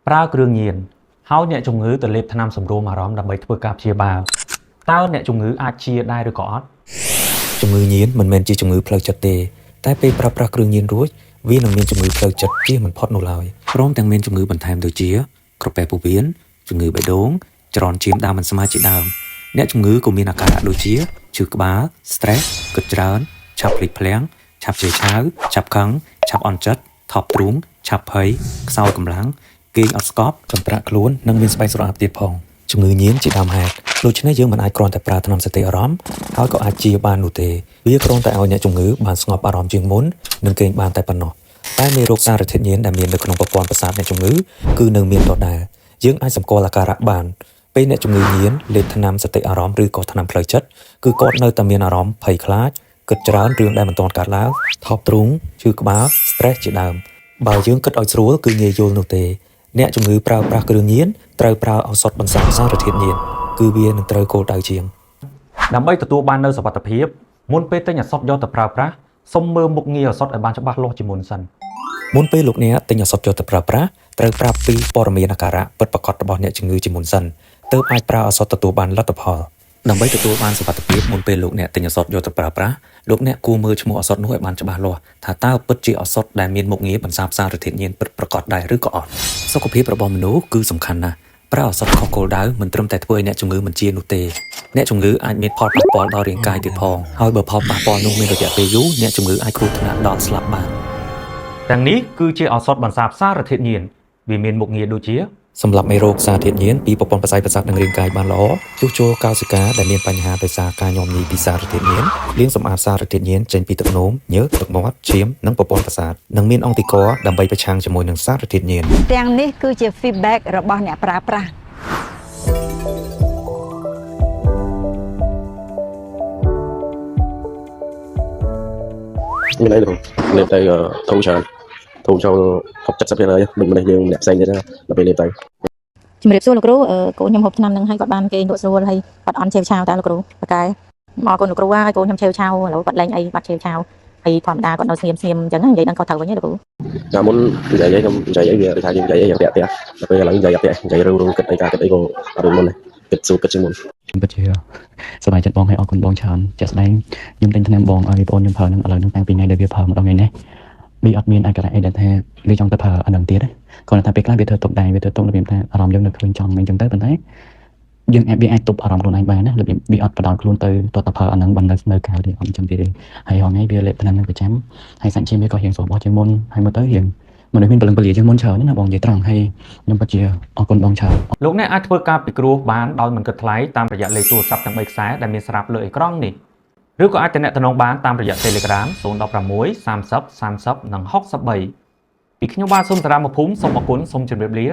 ប្រើគ្រឿងញៀនហើយអ្នកជំងឺទៅលេបថ្នាំសម្រួលអារម្មណ៍ដើម្បីធ្វើការព្យាបាលតើអ្នកជំងឺអាចជាដែរឬក៏អត់ជំងឺញៀនមិនមែនជាជំងឺផ្លូវចិត្តទេតែពេលប្រើប្រាស់គ្រឿងញៀនរួចវានឹងមានជំងឺផ្លូវចិត្តជាមិនផុតនោះឡើយព្រមទាំងមានជំងឺបន្ថែមដូចជាក្រពះពោះវៀនជំងឺបេះដូងច្រនឈាមដើមមិនស្មើជាដើមអ្នកជំងឺក៏មានអាការៈដូចជាឈឺក្បាល stress គិតច្រើនឆាប់ភ្លេចភ្លាំងឆាប់ជឿឆាវឆាប់ខឹងឆាប់អន់ចិត្តថប់ទ្រូងឆាប់ភ័យខ្សោយកម្លាំងគេងអត់ស្កប់ចន្ទ្រាក់ខ្លួននិងមានស្បែកស្រអាប់ទៀតផងជំងឺញៀនជាដើមហេតុដូច្នេះយើងមិនអាចគ្រាន់តែប្រើថ្នាំសតិអារម្មណ៍ហើយក៏អាចជាបាននោះទេវាគ្រាន់តែឲ្យអ្នកជំងឺបានស្ងប់អារម្មណ៍ជាងមុននិងគេងបានតែប៉ុណ្ណោះតែមេរោគសារធាតុញៀនដែលមាននៅក្នុងប្រព័ន្ធប្រសាទអ្នកជំងឺគឺនៅមានដដែលយើងអាចសម្គាល់អាការៈបានពេលអ្នកជំងឺញៀនលេបថ្នាំសតិអារម្មណ៍ឬក៏ថ្នាំផ្លូវចិត្តគឺគាត់នៅតែមានអារម្មណ៍ភ័យខ្លាចគិតច្រើនរឿងដែលមិនទាន់កើតឡើងថប់ទ្រូងឈឺក្បាល stress ជាដើមបើយើងគិតឲ្យស្រួលគឺងាយយល់នោះទេអ្នកជំងឺប្រើប្រាស់គ្រឿងញៀនត្រូវប្រើឱសថបន្សាបសារធាតុញៀនគឺវានឹងត្រូវគោលដៅជាងដើម្បីទទួលបាននូវសុវត្ថិភាពមុនពេលទិញឱសថយកទៅប្រើប្រាស់សូមមើលមុខងារឱសថឲ្យបានច្បាស់លាស់ជាមុនសិនមុនពេលលោកអ្នកទិញឱសថយកទៅប្រើប្រាស់ត្រូវប្រាប់ពីព័ត៌មានអាការៈពិតប្រាកដរបស់អ្នកជំងឺជាមុនសិនទើបអាចប្រើឱសថទទួលបានលទ្ធផលដើម្បីទទួលបានសុវត្ថិភាពមុនពេលលោកអ្នកទិញឱសថយកទៅប្រើប្រាស់លោកអ្នកគួរមើលឈ្មោះឱសថនោះឲ្យបានច្បាស់លាស់ថាតើពិតជាឱសថដែលមានមុខងារបន្សាបសារធាតុញៀនពិតប្រាកដដែរឬក៏អត់សុខភាពរបស់មនុស្សគឺសំខាន់ណាស់ប្រើឱសថខុសគោលដៅមិនត្រឹមតែធ្វើឲ្យអ្នកជំងឺមិនជានោះទេអ្នកជំងឺអាចមានផលប៉ះពាល់ដល់រាងកាយទៀតផងហើយបើផលប៉ះពាល់នោះមានរយៈពេលយូរអ្នកជំងឺអាចគ្រោះថ្នាក់ដល់ស្លាប់បានទាំងនេះគឺជាឱសថបន្សាបសារធាតុញៀនវាមានមុខងារដូចជាសម្រាប់មេរោគសារធាតុញៀនពីប្រព័ន្ធប្រសាទប្រសាទនិងរាងកាយបានល្អជួសជុលកោសិកាដែលមានបញ្ហាដោយសារការញោមញីពីសារធាតុញៀនលាងសម្អាតសារធាតុញៀនចេញពីទឹកនោមញើសទឹកមាត់ឈាមនិងប្រព័ន្ធប្រសាទនិងមានអង់ទីកដើម្បីប្រឆាំងជាមួយនឹងសារធាតុញៀនទាំងនេះគឺជា feedback របស់អ្នកប្រើប្រាស់មានអីទេលេបទៅធូរច្រើនធូរចូល60%ហើយដូចមនុស្សយើងអ្នកផ្សេងទៀតដល់ពេលលេបទៅជំរាបសួរលោកគ្រូកូនខ្ញុំហូបឆ្នាំនឹងហើយគាត់បានគេលក់ស្រួលហើយគាត់អន់ឆេវឆាវតើលោកគ្រូប៉ាកែមកកូនលោកគ្រូហើយកូនខ្ញុំឆេវឆាវឥឡូវគាត់លែងអីបាត់ឆេវឆាវហើយធម្មតាគាត់នៅស្ងៀមអញ្ចឹងនិយាយដឹងគាត់ត្រូវវិញលោកគ្រូតែមុននិយាយខ្ញុំនិយាយអីវាថាយើងនិយាយអីយ៉ាងតាក់ដល់ពេលឥឡូវនិយាយអត់តាក់និយាយរូគិតអីការគិតអីក៏អត់មុនដែរគិតសួរគិតជាងមុនពិតជាសប្បាយចិត្តបងហើយអរគុណបងច្រើនជាក់ស្ដែងខ្ញុំទិញថ្នាំបងឲ្យបងខ្ញុំប្រើនឹងឥឡូវនឹងតាំងពីថ្ងៃដែលវាប្រើម្ដងថ្ងៃនេះវាអត់មានអាការៈអីដែលថាវាចង់ទៅប្រើអានឹងទៀតគ្រាន់តែថាពេលខ្លះវាធ្វើទុកដែរវាធ្វើទុករបៀបថាអារម្មណ៍យើងនៅឃើញចង់អញ្ចឹងទៅប៉ុន្តែយើងវាអាចទប់អារម្មណ៍ខ្លួនឯងបានណារបៀបវាអត់បដោតខ្លួនទៅតទៅប្រើអានឹងបណ្ដឹងនៅក្រៅទេអត់អញ្ចឹងទេហើយហងៃវាលេបថ្នាំនឹងប្រចាំហើយសាច់ឈាមវាក៏រៀងស្រួលបោះជាងមុនហើយមកទៅរៀងមនុស្សមានពលឹងពលីជាងមុនច្រើនណាបងនិយាយត្រង់ហើយខ្ញុំពិតជាអរគុណបងច្រើនលោកអ្នកអាចធ្វើការពិគ្រោះបានដោយមិនគិតថ្លៃតាមរយៈលេខទូរស័ព្ទទាំង3ខ្សែដែលមានស្រាប់លើអេក្រង់នេះឬក៏អាចទំនាក់ទំនងបានតាមរយៈ Telegram 016 30 30 និង 63ពីខ្ញុំបាទសូមតារាមភូមិសូមអរគុណសូមជម្រាបលា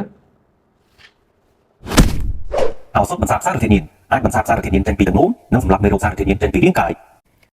ឱសថបន្សាបសារធាតុញៀនអាចបន្សាបសារធាតុញៀនចេញពីទឹកនោមនិងសម្រាប់មេរោគសារធាតុញៀនចេញពីរាងកាយ